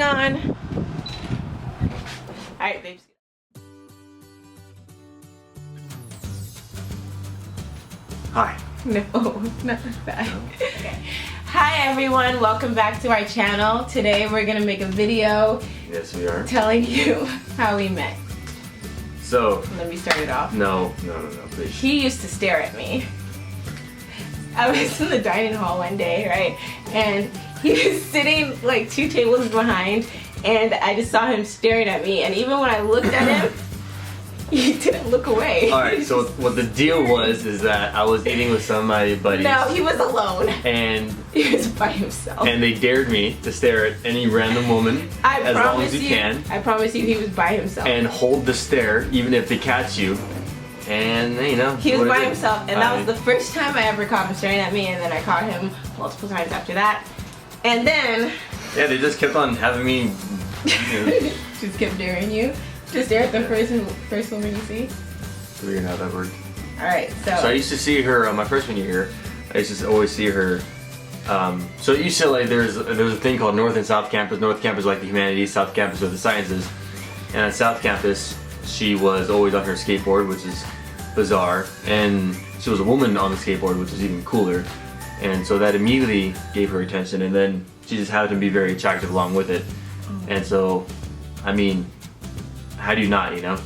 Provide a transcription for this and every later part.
going on? Alright, babes. Hi. No, not that. Okay. Hi everyone, welcome back to our channel. Today we're gonna make a video. Yes, we are. Telling you how we met. So. Let me start it off. No, please. He used to stare at me. I was in the dining hall one day, right? And he was sitting like 2 tables behind, and I just saw him staring at me. And even when I looked at him, he didn't look away. Alright, so what the deal was is that I was eating with some of my buddies. No, he was alone. And he was by himself. And they dared me to stare at any random woman as long as you can. I promise you he was by himself. And hold the stare even if they catch you. And you know. He was by himself, and that was the first time I ever caught him staring at me, and then I caught him multiple times after that. And then yeah, they just kept on having me just kept daring you. Just stare at the first woman you see. Weird how that worked. Alright, so I used to see her my freshman year here. I used to always see her. So at UCLA there's a thing called North and South Campus. North Campus is like the humanities, South Campus are the sciences. And at South Campus she was always on her skateboard, which is bizarre. And she was a woman on the skateboard, which is even cooler. And so that immediately gave her attention, and then she just happened to be very attractive along with it. And so, I mean, how do you not, you know?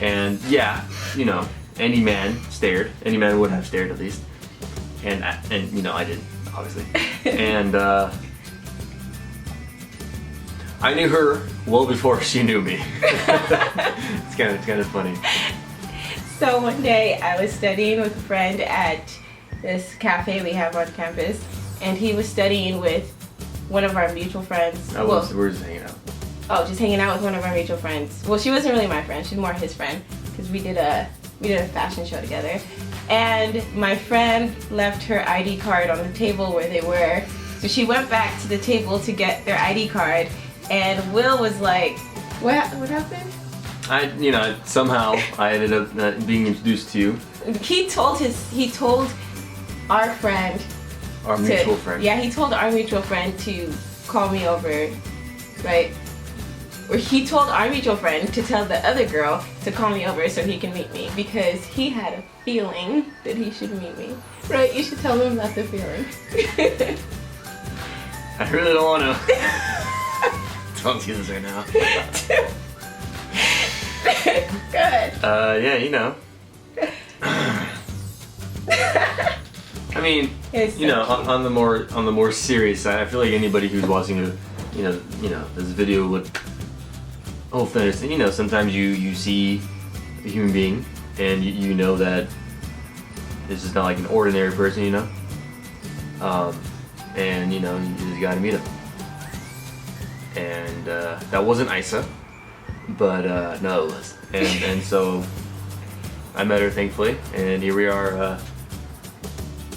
And yeah, you know, any man stared. Any man would have stared at least. And you know, I did, obviously. And I knew her well before she knew me. It's kind of funny. So one day I was studying with a friend at this cafe we have on campus, and he was studying with one of our mutual friends. We're just hanging out. Oh, just hanging out with one of our mutual friends. Well, she wasn't really my friend, she's more his friend, because we did a fashion show together. And my friend left her ID card on the table where they were. So she went back to the table to get their ID card, and Will was like, what happened? Somehow I ended up being introduced to you. He told our friend. Our mutual friend. Yeah, he told our mutual friend to call me over, right? Or he told our mutual friend to tell the other girl to call me over so he can meet me, because he had a feeling that he should meet me. Right, you should tell him about the feeling. I really don't want to. Don't do this right now. Good. Yeah, you know. I mean, you know, on the more serious side, I feel like anybody who's watching this video would hopefully understand. You know, sometimes you see a human being and you know that this is not like an ordinary person, you know. And you know, you just gotta meet him. And that wasn't Isa, but no, it was. And so I met her, thankfully, and here we are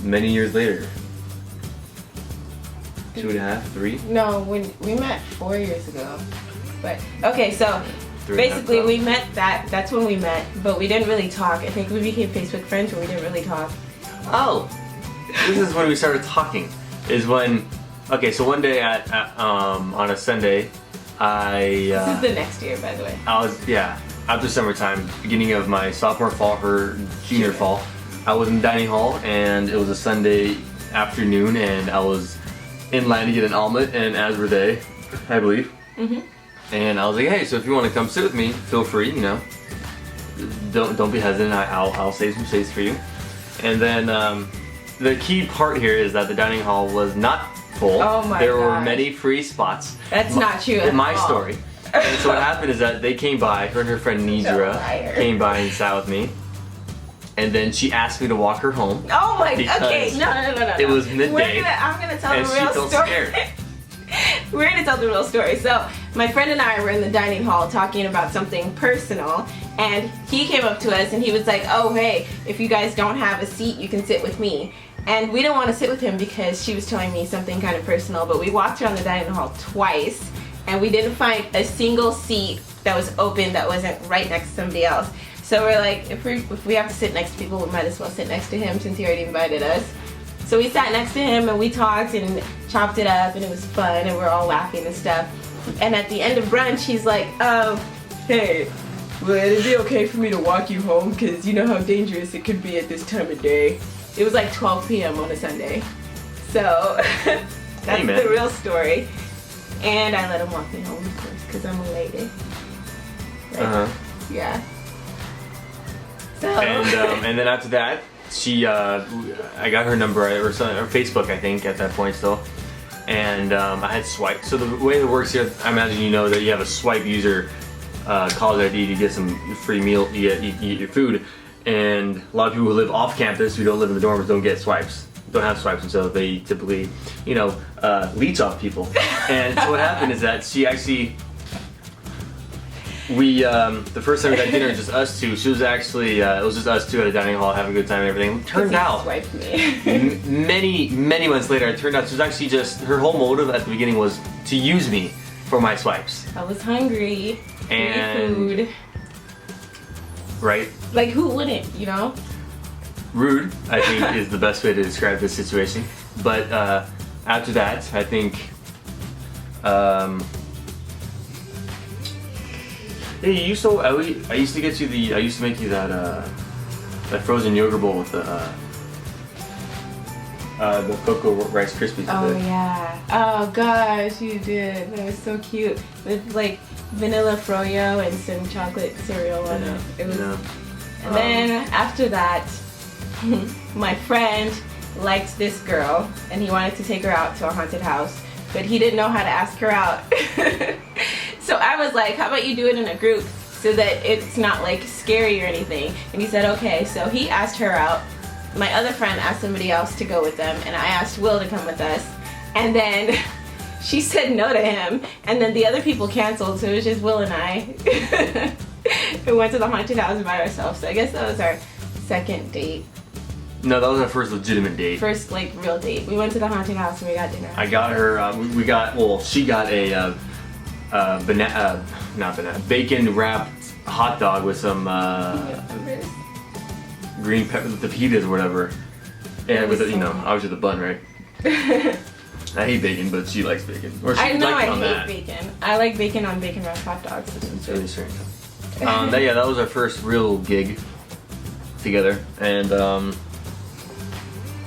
many years later. 2.5, 3? No, we met 4 years ago. But okay, so basically we met that's when we met, but we didn't really talk. I think we became Facebook friends, but we didn't really talk. Oh, this is when we started talking. Is when, okay, so one day on a Sunday, this is the next year, by the way. After summertime, beginning of my sophomore fall, her junior fall, I was in the dining hall, and it was a Sunday afternoon, and I was in line to get an omelet, and as were they, I believe. And I was like, hey, so if you want to come sit with me, feel free, you know. Don't be hesitant. I'll save some space for you. And then the key part here is that the dining hall was not full. Oh my god. There were many free spots. That's not true at all. In my story. And so what happened is that they came by, her and her friend Nidra came by and sat with me. And then she asked me to walk her home. Oh my, okay, no. It was midday. I'm gonna tell the real story. And she felt scared. We're gonna tell the real story. So my friend and I were in the dining hall talking about something personal, and he came up to us and he was like, oh hey, if you guys don't have a seat, you can sit with me. And we didn't want to sit with him because she was telling me something kind of personal, but we walked around the dining hall twice and we didn't find a single seat that was open that wasn't right next to somebody else. So we're like, if we have to sit next to people, we might as well sit next to him since he already invited us. So we sat next to him and we talked and chopped it up, and it was fun, and we're all laughing and stuff. And at the end of brunch, he's like, hey, would it be okay for me to walk you home? Because you know how dangerous it could be at this time of day. It was like 12 p.m. on a Sunday. So that's the real story. And I let him walk me home, of course, because I'm a lady. Like, yeah. So. And then after that, she, I got her number, or Facebook, I think, at that point still. And I had swipe. So the way it works here, I imagine you know that you have a swipe user college ID to get some free meal, you eat your food. And a lot of people who live off campus, who don't live in the dorms, don't get swipes. Don't have swipes, and so they typically, you know, leech off people. And so what happened is that she actually, the first time we had dinner, just us two. She was actually, it was just us two at a dining hall having a good time and everything. Turned out, swiped me. many months later, it turned out she was actually just, her whole motive at the beginning was to use me for my swipes. I was hungry. And food. Right? Like who wouldn't, you know? Rude, I think, is the best way to describe this situation. But after that, I think, hey, you used to. I used to get you the. I used to make you that that frozen yogurt bowl with the cocoa Rice Krispies. Oh yeah. Oh gosh, you did. That was so cute. With like vanilla froyo and some chocolate cereal on it. It was. Yeah. And then after that, my friend liked this girl and he wanted to take her out to a haunted house, but he didn't know how to ask her out. So I was like, how about you do it in a group so that it's not like scary or anything? And he said, okay. So he asked her out. My other friend asked somebody else to go with them, and I asked Will to come with us. And then she said no to him, and then the other people canceled, so it was just Will and I. We went to the haunted house by ourselves. So I guess that was our second date. No, that was our first legitimate date. First, like, real date. We went to the haunted house and we got dinner. I got her, she got a bacon wrapped hot dog with some green pepper, the fajitas or whatever. And with, obviously the bun, right? I hate bacon, but she likes bacon. Or she I know liked it I on hate that. bacon. I like bacon on bacon wrapped hot dogs. It's really strange. That was our first real gig together, and oh,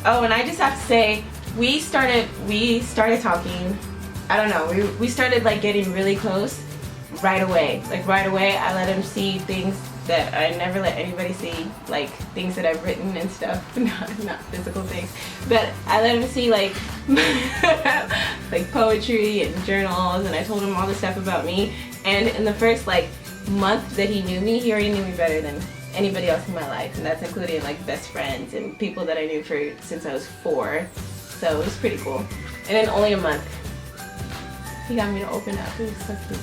and I just have to say, we started talking. I don't know. We started like getting really close right away. Like right away, I let him see things that I never let anybody see, like things that I've written and stuff. Not physical things, but I let him see like like poetry and journals, and I told him all the stuff about me. And in the first like month that he knew me, he already knew me better than anybody else in my life, and that's including like best friends and people that I knew since I was 4. So it was pretty cool. And then only a month, he got me to open up. It was so cute.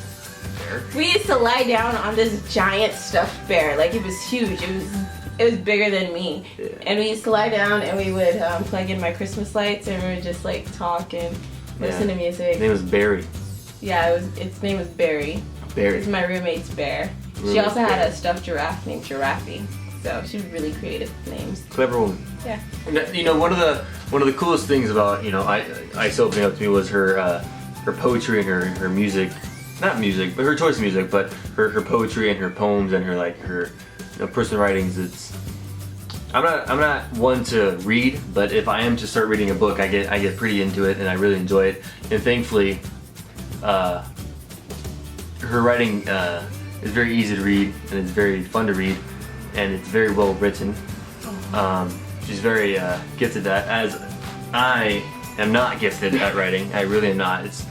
We used to lie down on this giant stuffed bear. Like it was huge. It was bigger than me. Yeah. And we used to lie down and we would plug in my Christmas lights and we would just like talk and listen to music. His name was Barry. Yeah, its name was Barry. Barry. It was my roommate's bear. She also had a stuffed giraffe named Giraffe. So she was really creative with names. Clever woman. Yeah. And, one of the coolest things about Ice opening up to me was her poetry and her music. Not music, but her choice of music, but her poetry and her poems and her personal writings. I'm not one to read, but if I am to start reading a book, I get pretty into it and I really enjoy it. And thankfully, her writing is very easy to read and it's very fun to read and it's very well written. She's very gifted at, as I am not gifted at writing. I really am not. It's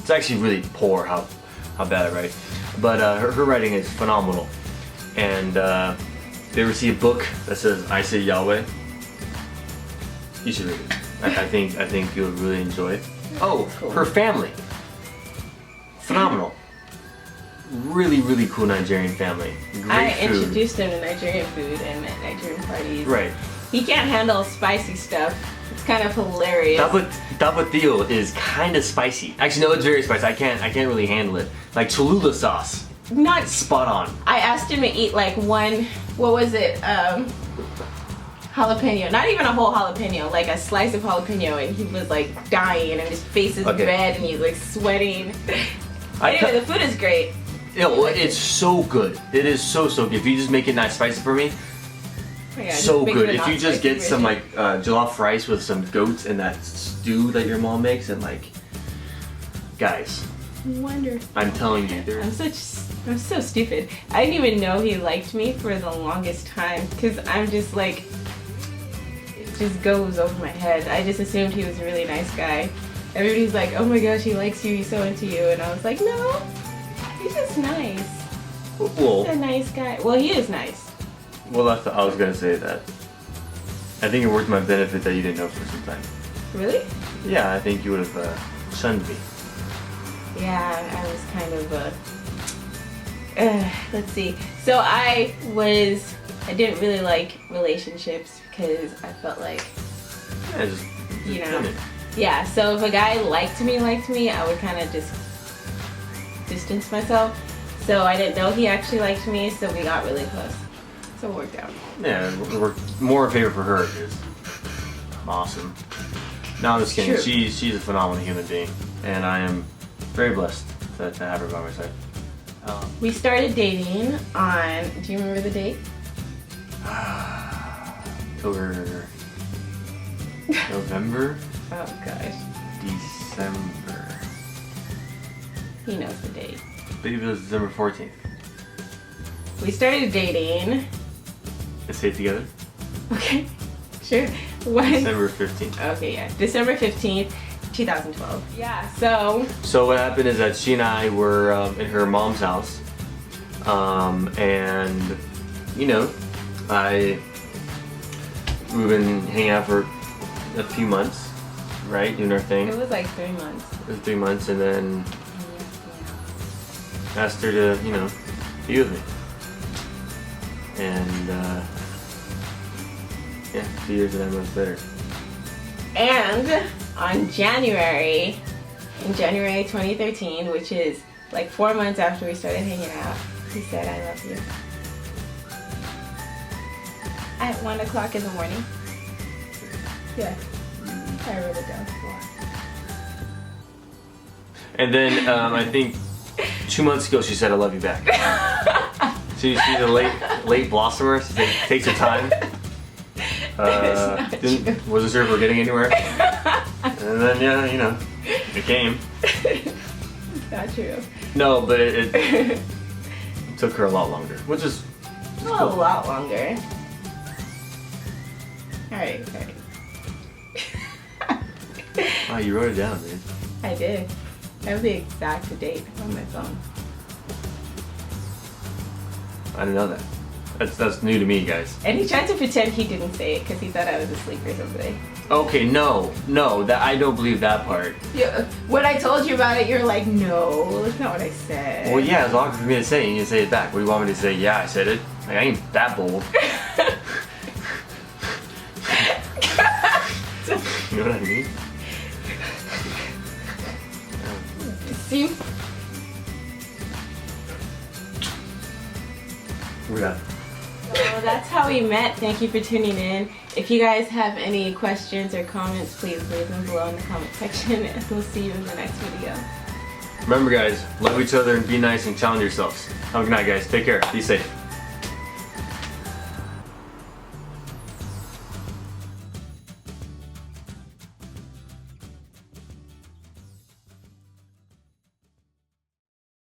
actually really poor how bad I write. But her writing is phenomenal. And if you ever see a book that says "I Say Yahweh," you should read it. I think you'll really enjoy it. Oh, cool. Her family, phenomenal. Really, really cool Nigerian family. Great I food. introduced him to Nigerian food and at Nigerian parties. Right. He can't handle spicy stuff. It's kind of hilarious. Tapatio is kind of spicy. Actually, no, it's very spicy. I can't really handle it. Like Cholula sauce. Not spot on. I asked him to eat like one. What was it? jalapeno. Not even a whole jalapeno, like a slice of jalapeno, and he was like dying, and his face is Okay. red, and he's like sweating. Anyway, the food is great. It's so good. It is so good. If you just make it not spicy for me, Oh, yeah, so just make good. it a If you just non-spicy get some version. like jollof rice with some goats and that stew that your mom makes, and like, guys, Wonderful. I'm telling you, I'm so stupid. I didn't even know he liked me for the longest time because I'm just like, it just goes over my head. I just assumed he was a really nice guy. Everybody's like, oh my gosh, he likes you, he's so into you. And I was like, no, he's just nice. well, He's a nice guy. Well, he is nice. well, I was gonna say that. I think it worked to my benefit that you didn't know for some time. Really? Yeah, I think you would have shunned me. Yeah, I was kind of let's see. So I didn't really like relationships because I felt like, Yeah, just you know, didn't. yeah. So if a guy liked me, I would kind of just distance myself. So I didn't know he actually liked me, so we got really close. So it worked out. Yeah, we're more in favor for her because I'm awesome. No, I'm just kidding. True. She's a phenomenal human being, and I am very blessed to have her by my side. We started dating on, do you remember the date? October, November, Oh gosh, December. he knows the date. I believe it was December 14th. We started dating, Let's stay together. okay, sure. When? December 15th. Okay, yeah, December 15th, 2012. Yeah, so So what happened is that she and I were in her mom's house, and you know, we've been hanging out for a few months, right, doing our thing. it was like 3 months. It was 3 months, and then asked her to, you know, be with me. And yeah, 2 years and 9 months later. And on January 2013, which is like 4 months after we started hanging out, he said, I love you. At 1 o'clock in the morning. Yeah, I wrote it down. And then I think 2 months ago she said, I love you back. She's a late blossomer. She takes her time. It's not true. Wasn't sure if we're getting anywhere. And then, yeah, you know, it came. It's not true. No, but it took her a lot longer, which is A lot longer. Alright. wow, you wrote it down, man. I did. I have the exact date on my phone. I didn't know that. That's new to me, guys. And he tried to pretend he didn't say it because he thought I was asleep or something. Okay, no, that I don't believe that part. Yeah, when I told you about it, you're like, no, that's not what I said. Well, yeah, it's awkward for me to say it. You need to say it back. What do you want me to say? Yeah, I said it. Like, I ain't that bold. You know what I mean? See? We're done. So that's how we met. Thank you for tuning in. If you guys have any questions or comments, please leave them below in the comment section, and we'll see you in the next video. Remember, guys, love each other and be nice and challenge yourselves. Have a good night, guys. Take care. Be safe.